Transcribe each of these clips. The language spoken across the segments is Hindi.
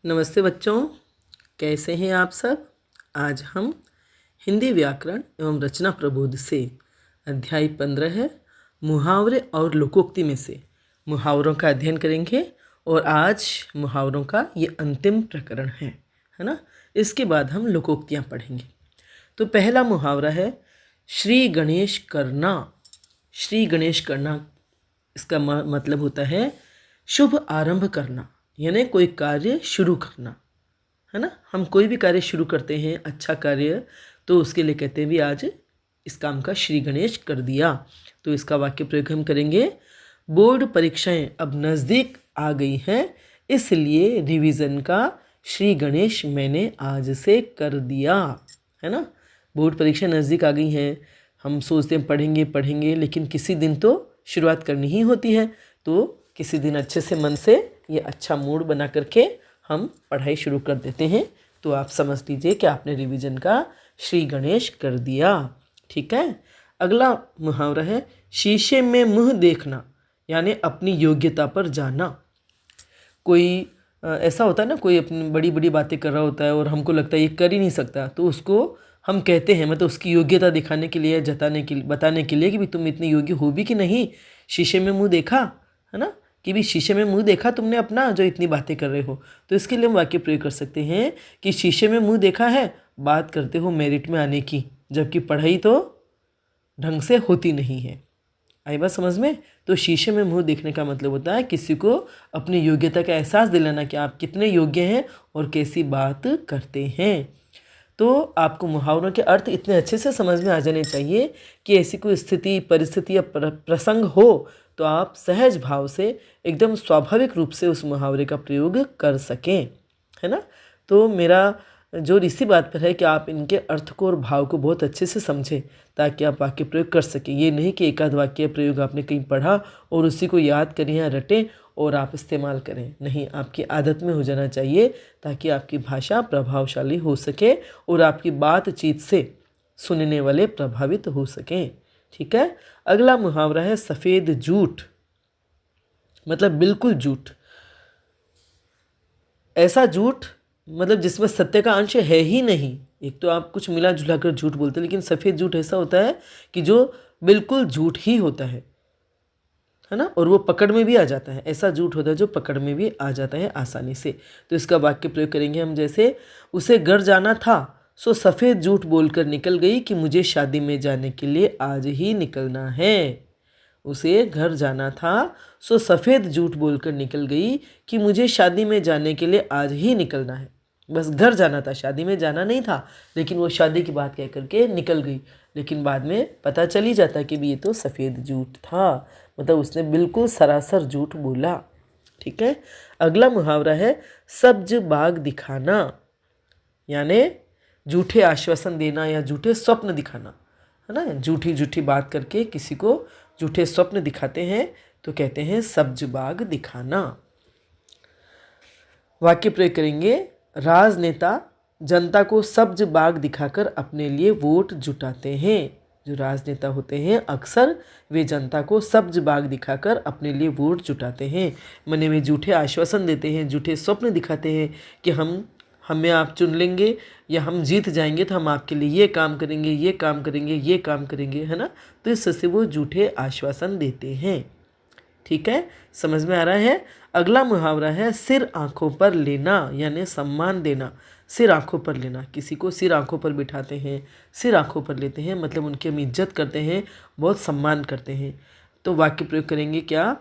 नमस्ते बच्चों, कैसे हैं आप सब। आज हम हिंदी व्याकरण एवं रचना प्रबोध से अध्याय 15 है मुहावरे और लोकोक्ति में से मुहावरों का अध्ययन करेंगे। और आज मुहावरों का ये अंतिम प्रकरण है ना। इसके बाद हम लोकोक्तियाँ पढ़ेंगे। तो पहला मुहावरा है श्री गणेश करना। श्री गणेश करना इसका मतलब होता है शुभ आरंभ करना, यानी कोई कार्य शुरू करना, है ना। हम कोई भी कार्य शुरू करते हैं, अच्छा कार्य, तो उसके लिए कहते हैं भी आज इस काम का श्री गणेश कर दिया। तो इसका वाक्य प्रयोग हम करेंगे। बोर्ड परीक्षाएं अब नज़दीक आ गई हैं, इसलिए रिवीजन का श्री गणेश मैंने आज से कर दिया, है ना। बोर्ड परीक्षा नज़दीक आ गई हैं, हम सोचते हैं पढ़ेंगे, लेकिन किसी दिन तो शुरुआत करनी ही होती है। तो किसी दिन अच्छे से मन से ये अच्छा मूड बना करके हम पढ़ाई शुरू कर देते हैं। तो आप समझ लीजिए कि आपने रिवीजन का श्री गणेश कर दिया। ठीक है। अगला मुहावरा है शीशे में मुंह देखना, यानी अपनी योग्यता पर जाना। कोई ऐसा होता है ना, कोई अपनी बड़ी बड़ी बातें कर रहा होता है और हमको लगता है ये कर ही नहीं सकता, तो उसको हम कहते हैं, मतलब उसकी योग्यता दिखाने के लिए, बताने के लिए कि भी तुम इतने योग्य हो भी कि नहीं। शीशे में मुंह देखा, है ना, कि भी शीशे में मुंह देखा तुमने अपना, जो इतनी बातें कर रहे हो। तो इसके लिए हम वाक्य प्रयोग कर सकते हैं कि शीशे में मुंह देखा है, बात करते हो मेरिट में आने की, जबकि पढ़ाई तो ढंग से होती नहीं है। आई बात समझ में। तो शीशे में मुंह देखने का मतलब होता है किसी को अपनी योग्यता का एहसास दिलाना कि आप कितने योग्य हैं और कैसी बात करते हैं। तो आपको मुहावरों के अर्थ इतने अच्छे से समझ में आ जाने चाहिए कि ऐसी कोई स्थिति, परिस्थिति या प्रसंग हो तो आप सहज भाव से, एकदम स्वाभाविक रूप से उस मुहावरे का प्रयोग कर सकें, है ना। तो मेरा जो इसी बात पर है कि आप इनके अर्थ को और भाव को बहुत अच्छे से समझें, ताकि आप वाक्य प्रयोग कर सकें। ये नहीं कि एक आध वाक्य प्रयोग आपने कहीं पढ़ा और उसी को याद करें या रटें और आप इस्तेमाल करें। नहीं, आपकी आदत में हो जाना चाहिए, ताकि आपकी भाषा प्रभावशाली हो सके और आपकी बातचीत से सुनने वाले प्रभावित हो सकें। ठीक है। अगला मुहावरा है सफ़ेद झूठ, मतलब बिल्कुल झूठ। ऐसा झूठ मतलब जिसमें सत्य का अंश है ही नहीं। एक तो आप कुछ मिला जुला कर झूठ बोलते हैं, लेकिन सफ़ेद झूठ ऐसा होता है कि जो बिल्कुल झूठ ही होता है ना, और वो पकड़ में भी आ जाता है। ऐसा झूठ होता है जो पकड़ में भी आ जाता है आसानी से। तो इसका वाक्य प्रयोग करेंगे हम, जैसे उसे घर जाना था सो सफ़ेद झूठ बोलकर निकल गई कि मुझे शादी में जाने के लिए आज ही निकलना है। उसे घर जाना था सो सफ़ेद झूठ बोलकर निकल गई कि मुझे शादी में जाने के लिए आज ही निकलना है। बस घर जाना था, शादी में जाना नहीं था, लेकिन वो शादी की बात कह करके निकल गई। लेकिन बाद में पता चल ही जाता कि भी ये तो सफ़ेद झूठ था, मतलब उसने बिल्कुल सरासर झूठ बोला। ठीक है। अगला मुहावरा है सब्ज बाग दिखाना, यानी झूठे आश्वासन देना या झूठे स्वप्न दिखाना, है ना। झूठी झूठी बात करके किसी को झूठे स्वप्न दिखाते हैं तो कहते हैं सब्ज बाग दिखाना। वाक्य प्रयोग करेंगे। राजनेता जनता को सब्ज बाग दिखाकर अपने लिए वोट जुटाते हैं। जो राजनेता होते हैं अक्सर वे जनता को सब्ज बाग दिखाकर अपने लिए वोट जुटाते हैं। मने वे झूठे आश्वासन देते हैं, झूठे स्वप्न दिखाते हैं कि हमें आप चुन लेंगे या हम जीत जाएंगे तो हम आपके लिए ये काम करेंगे, ये काम करेंगे, ये काम करेंगे, है ना। तो इससे वो झूठे आश्वासन देते हैं। ठीक है, समझ में आ रहा है। अगला मुहावरा है सिर आंखों पर लेना, यानी सम्मान देना। सिर आंखों पर लेना, किसी को सिर आंखों पर बिठाते हैं, सिर आंखों पर लेते हैं, मतलब उनकी हम इज्जत करते हैं, बहुत सम्मान करते हैं। तो वाक्य प्रयोग करेंगे क्या।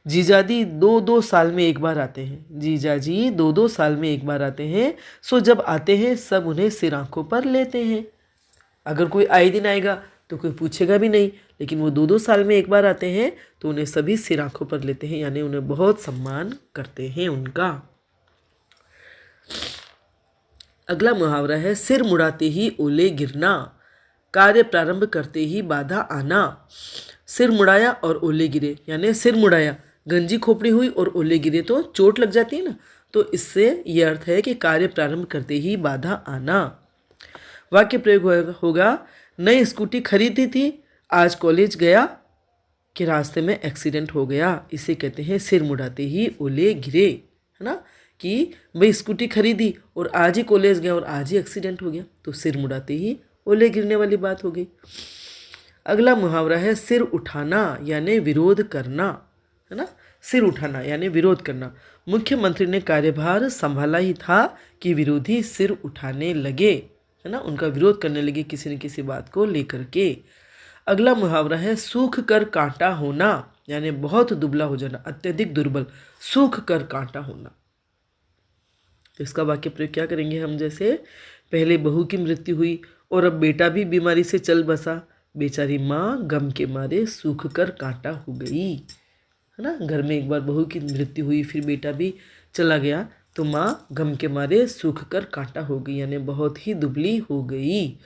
जीजाजी 2-2 साल में एक बार आते हैं। जीजाजी 2-2 साल में एक बार आते हैं, सो जब आते हैं सब उन्हें सिर आंखों पर लेते हैं। अगर कोई आए दिन आएगा तो कोई पूछेगा भी नहीं, लेकिन वो 2-2 साल में एक बार आते हैं तो उन्हें सभी सिर आंखों पर लेते हैं, यानी उन्हें बहुत सम्मान करते हैं उनका। अगला मुहावरा है सिर मुड़ाते ही ओले गिरना, कार्य प्रारंभ करते ही बाधा आना। सिर मुड़ाया और ओले गिरे, यानी सिर मुड़ाया, गंजी खोपड़ी हुई और ओले गिरे तो चोट लग जाती है ना। तो इससे ये अर्थ है कि कार्य प्रारंभ करते ही बाधा आना। वाक्य प्रयोग होगा नई स्कूटी खरीदी थी, आज कॉलेज गया कि रास्ते में एक्सीडेंट हो गया। इसे कहते हैं सिर मुड़ाते ही ओले गिरे, है ना, कि भाई स्कूटी खरीदी और आज ही कॉलेज गए और आज ही एक्सीडेंट हो गया, तो सिर मुड़ाते ही ओले गिरने वाली बात हो गई। अगला मुहावरा है सिर उठाना यानी विरोध करना, है ना। सिर उठाना यानी विरोध करना। मुख्यमंत्री ने कार्यभार संभाला ही था कि विरोधी सिर उठाने लगे, है ना, उनका विरोध करने लगे किसी न किसी बात को लेकर के। अगला मुहावरा है सूख कर कांटा होना यानी बहुत दुबला हो जाना, अत्यधिक दुर्बल, सूख कर कांटा होना। तो इसका वाक्य प्रयोग क्या करेंगे हम, जैसे पहले बहू की मृत्यु हुई और अब बेटा भी बीमारी से चल बसा, बेचारी माँ गम के मारे सूख कर कांटा हो गई, है ना। घर में एक बार बहू की मृत्यु हुई, फिर बेटा भी चला गया, तो माँ गम के मारे सूख कर कांटा हो गई यानी बहुत ही दुबली हो गई।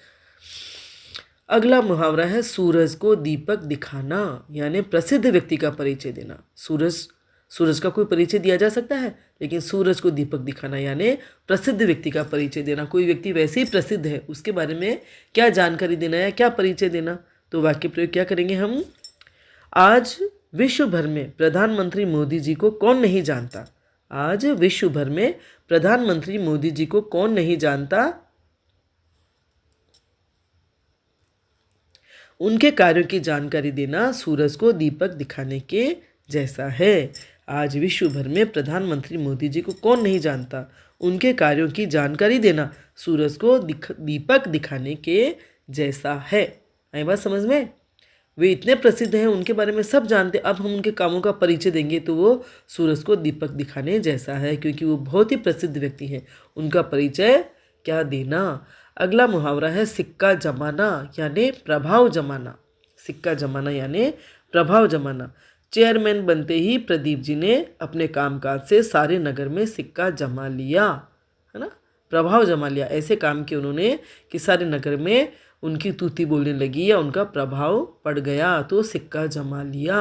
अगला मुहावरा है सूरज को दीपक दिखाना यानी प्रसिद्ध व्यक्ति का परिचय देना। सूरज का कोई परिचय दिया जा सकता है, लेकिन सूरज को दीपक दिखाना यानी प्रसिद्ध व्यक्ति का परिचय देना। कोई व्यक्ति वैसे ही प्रसिद्ध है, उसके बारे में क्या जानकारी देना या क्या परिचय देना। तो वाक्य प्रयोग क्या करेंगे हम, आज विश्व भर में प्रधानमंत्री मोदी जी को कौन नहीं जानता। आज विश्व भर में प्रधानमंत्री मोदी जी को कौन नहीं जानता, उनके कार्यों की जानकारी देना सूरज को दीपक दिखाने के जैसा है। आज विश्व भर में प्रधानमंत्री मोदी जी को कौन नहीं जानता, उनके कार्यों की जानकारी देना सूरज को दीपक दिखाने के जैसा है। आई बात समझ में। वे इतने प्रसिद्ध हैं, उनके बारे में सब जानते, अब हम उनके कामों का परिचय देंगे तो वो सूरज को दीपक दिखाने जैसा है, क्योंकि वो बहुत ही प्रसिद्ध व्यक्ति हैं, उनका परिचय क्या देना। अगला मुहावरा है सिक्का जमाना यानी प्रभाव जमाना। सिक्का जमाना यानी प्रभाव जमाना। चेयरमैन बनते ही प्रदीप जी ने अपने कामकाज से सारे नगर में सिक्का जमा लिया, है ना, प्रभाव जमा लिया। ऐसे काम किए उन्होंने कि सारे नगर में उनकी तूती बोलने लगी या उनका प्रभाव पड़ गया, तो सिक्का जमा लिया।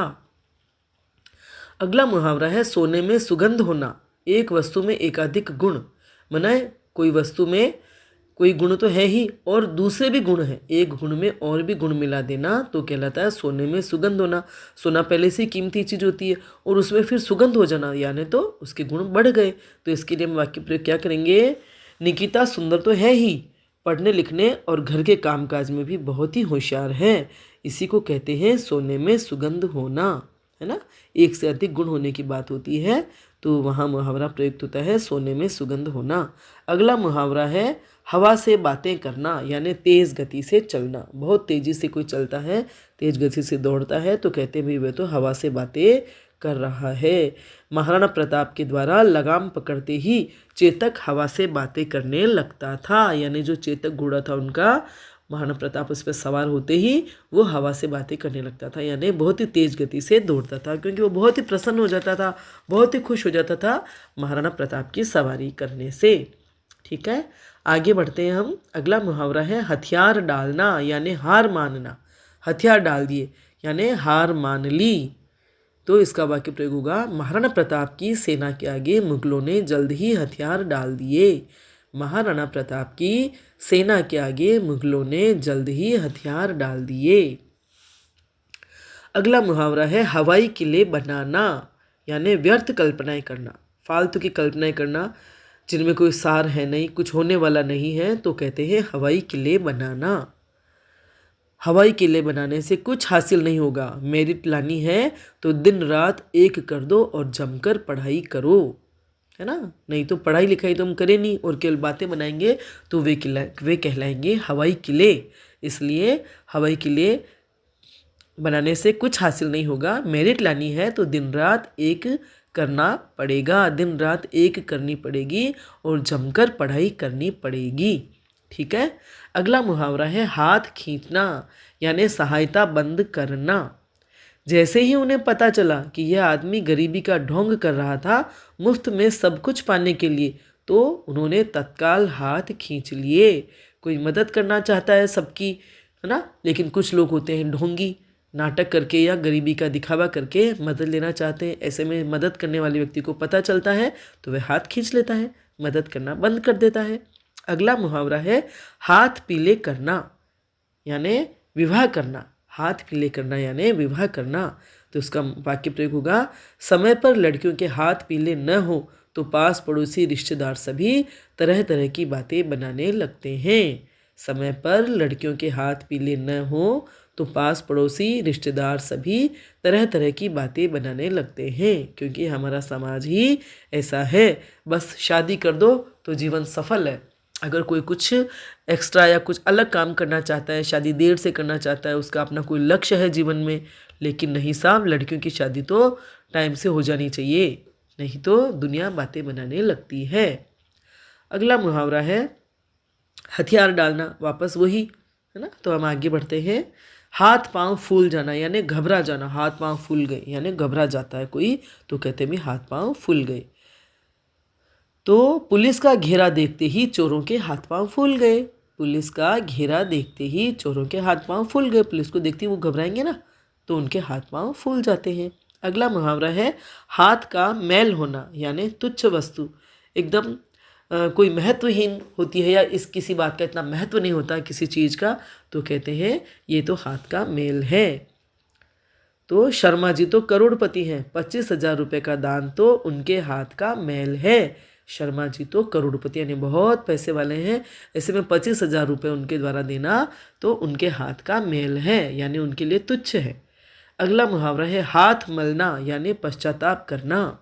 अगला मुहावरा है सोने में सुगंध होना। एक वस्तु में एकाधिक गुण, माने कोई वस्तु में कोई गुण तो है ही और दूसरे भी गुण हैं, एक गुण में और भी गुण मिला देना तो कहलाता है सोने में सुगंध होना। सोना पहले से कीमती चीज़ होती है और उसमें फिर सुगंध हो जाना यानी तो उसके गुण बढ़ गए। तो इसके लिए हम वाक्य प्रयोग क्या करेंगे, निकिता सुंदर तो है ही, पढ़ने लिखने और घर के कामकाज में भी बहुत ही होशियार है। इसी को कहते हैं सोने में सुगंध होना, है ना। एक से अधिक गुण होने की बात होती है तो वहाँ मुहावरा प्रयुक्त होता है सोने में सुगंध होना। अगला मुहावरा है हवा से बातें करना यानी तेज़ गति से चलना। बहुत तेज़ी से कोई चलता है, तेज़ गति से दौड़ता है तो कहते हैं भाई वह तो हवा से बातें कर रहा है। महाराणा प्रताप के द्वारा लगाम पकड़ते ही चेतक हवा से बातें करने लगता था, यानी जो चेतक घोड़ा था उनका, महाराणा प्रताप उस पर सवार होते ही वो हवा से बातें करने लगता था, यानी बहुत ही तेज़ गति से दौड़ता था, क्योंकि वो बहुत ही प्रसन्न हो जाता था, बहुत ही खुश हो जाता था महाराणा प्रताप की सवारी करने से। ठीक है, आगे बढ़ते हैं हम। अगला मुहावरा है हथियार डालना यानी हार मानना। हथियार डाल दिए यानी हार मान ली। तो इसका वाक्य प्रयोग होगा महाराणा प्रताप की सेना के आगे मुगलों ने जल्द ही हथियार डाल दिए। महाराणा प्रताप की सेना के आगे मुगलों ने जल्द ही हथियार डाल दिए। अगला मुहावरा है हवाई किले बनाना यानी व्यर्थ कल्पनाएं करना, फालतू की कल्पनाएं करना जिनमें कोई सार है नहीं, कुछ होने वाला नहीं है, तो कहते हैं हवाई किले बनाना। हवाई किले बनाने से कुछ हासिल नहीं होगा, मेरिट लानी है तो दिन रात एक कर दो और जमकर पढ़ाई करो, है ना। नहीं तो पढ़ाई लिखाई तो हम करें नहीं और केवल बातें बनाएंगे तो वे कहलाएंगे हवाई किले। इसलिए हवाई किले बनाने से कुछ हासिल नहीं होगा, मेरिट लानी है तो दिन रात एक करना पड़ेगा, दिन रात एक करनी पड़ेगी और जमकर पढ़ाई करनी पड़ेगी। ठीक है, अगला मुहावरा है हाथ खींचना यानी सहायता बंद करना। जैसे ही उन्हें पता चला कि यह आदमी गरीबी का ढोंग कर रहा था मुफ्त में सब कुछ पाने के लिए, तो उन्होंने तत्काल हाथ खींच लिए। कोई मदद करना चाहता है सबकी, है ना, लेकिन कुछ लोग होते हैं ढोंगी, नाटक करके या गरीबी का दिखावा करके मदद लेना चाहते हैं। ऐसे में मदद करने वाले व्यक्ति को पता चलता है तो वह हाथ खींच लेता है, मदद करना बंद कर देता है। अगला मुहावरा है हाथ पीले करना यानी विवाह करना। हाथ पीले करना यानी विवाह करना। तो उसका वाक्य प्रयोग होगा समय पर लड़कियों के हाथ पीले न हो तो पास पड़ोसी रिश्तेदार सभी तरह तरह की बातें बनाने लगते हैं। समय पर लड़कियों के हाथ पीले न हो तो पास पड़ोसी रिश्तेदार सभी तरह तरह की बातें बनाने लगते हैं, क्योंकि हमारा समाज ही ऐसा है। बस शादी कर दो तो जीवन सफल है। अगर कोई कुछ एक्स्ट्रा या कुछ अलग काम करना चाहता है, शादी देर से करना चाहता है, उसका अपना कोई लक्ष्य है जीवन में, लेकिन नहीं साहब, लड़कियों की शादी तो टाइम से हो जानी चाहिए, नहीं तो दुनिया बातें बनाने लगती है। अगला मुहावरा है हथियार डालना, वापस वही है ना। तो हम आगे बढ़ते हैं। हाथ पांव फूल जाना यानी घबरा जाना। हाथ पांव फूल गए यानी घबरा जाता है कोई, तो कहते हैं हाथ पांव फूल गए। तो पुलिस का घेरा देखते ही चोरों के हाथ पांव फूल गए। पुलिस का घेरा देखते ही चोरों के हाथ पांव फूल गए। पुलिस को देखते ही वो घबराएंगे ना, तो उनके हाथ पांव फूल जाते हैं। अगला मुहावरा है हाथ का मैल होना यानी तुच्छ वस्तु, एकदम कोई महत्वहीन होती है या इस किसी बात का इतना महत्व नहीं होता किसी चीज़ का, तो कहते हैं ये तो हाथ का मेल है। तो शर्मा जी तो करोड़पति हैं, 25,000 रुपये का दान तो उनके हाथ का मेल है। शर्मा जी तो करोड़पति यानी बहुत पैसे वाले हैं, ऐसे में 25,000 रुपये उनके द्वारा देना तो उनके हाथ का मेल है, यानी उनके लिए तुच्छ है। अगला मुहावरा है हाथ मलना यानी पश्चाताप करना,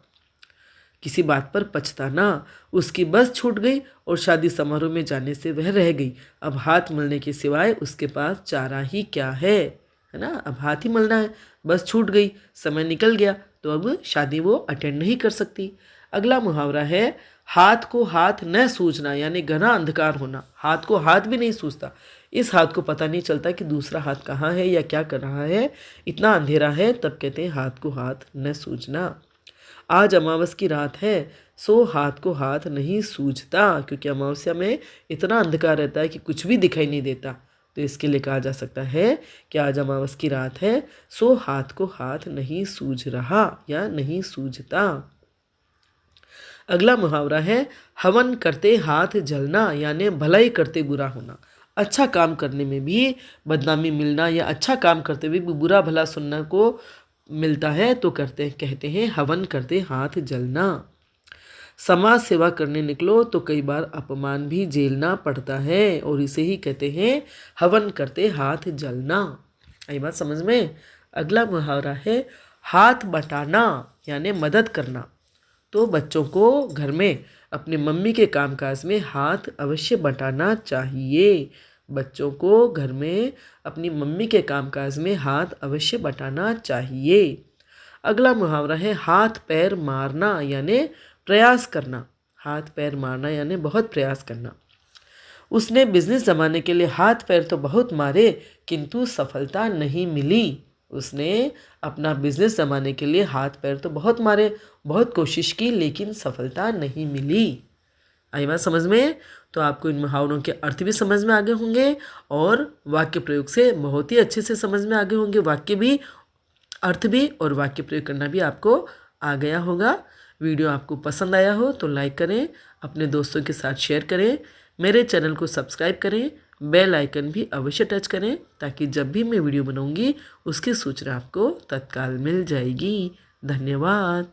किसी बात पर पछताना। उसकी बस छूट गई और शादी समारोह में जाने से वह रह गई। अब हाथ मलने के सिवाय उसके पास चारा ही क्या है ना। अब हाथ ही मलना है, बस छूट गई, समय निकल गया, तो अब शादी वो अटेंड नहीं कर सकती। अगला मुहावरा है हाथ को हाथ न सूझना यानी घना अंधकार होना। हाथ को हाथ भी नहीं सूझता, इस हाथ को पता नहीं चलता कि दूसरा हाथ कहाँ है या क्या कर रहा है, इतना अंधेरा है, तब कहते हैं हाथ को हाथ न सूझना। आज अमावस की रात है सो हाथ को हाथ नहीं सूझता, क्योंकि अमावस्या में इतना अंधकार रहता है कि कुछ भी दिखाई नहीं देता, तो इसके लिए कहा जा सकता है कि आज अमावस की रात है सो हाथ को हाथ नहीं सूझ रहा या नहीं सूझता। अगला मुहावरा है हवन करते हाथ जलना यानी भलाई करते बुरा होना। अच्छा काम करने में भी बदनामी मिलना या अच्छा काम करते हुए भी बुरा भला सुनने को मिलता है, तो कहते हैं हवन करते हाथ जलना। समाज सेवा करने निकलो तो कई बार अपमान भी झेलना पड़ता है, और इसे ही कहते हैं हवन करते हाथ जलना। आई बात समझ में। अगला मुहावरा है हाथ बटाना यानी मदद करना। तो बच्चों को घर में अपने मम्मी के कामकाज में हाथ अवश्य बटाना चाहिए। बच्चों को घर में अपनी मम्मी के कामकाज में हाथ अवश्य बटाना चाहिए। अगला मुहावरा है हाथ पैर मारना यानी प्रयास करना। हाथ पैर मारना यानी बहुत प्रयास करना। उसने बिजनेस जमाने के लिए हाथ पैर तो बहुत मारे किंतु सफलता नहीं मिली। उसने अपना बिजनेस जमाने के लिए हाथ पैर तो बहुत मारे, बहुत कोशिश की, लेकिन सफलता नहीं मिली। आई बात समझ में। तो आपको इन मुहावरों के अर्थ भी समझ में आगे होंगे और वाक्य प्रयोग से बहुत ही अच्छे से समझ में आगे होंगे। वाक्य भी, अर्थ भी और वाक्य प्रयोग करना भी आपको आ गया होगा। वीडियो आपको पसंद आया हो तो लाइक करें, अपने दोस्तों के साथ शेयर करें, मेरे चैनल को सब्सक्राइब करें, बेल आइकन भी अवश्य टच करें, ताकि जब भी मैं वीडियो बनाऊंगी उसकी सूचना आपको तत्काल मिल जाएगी। धन्यवाद।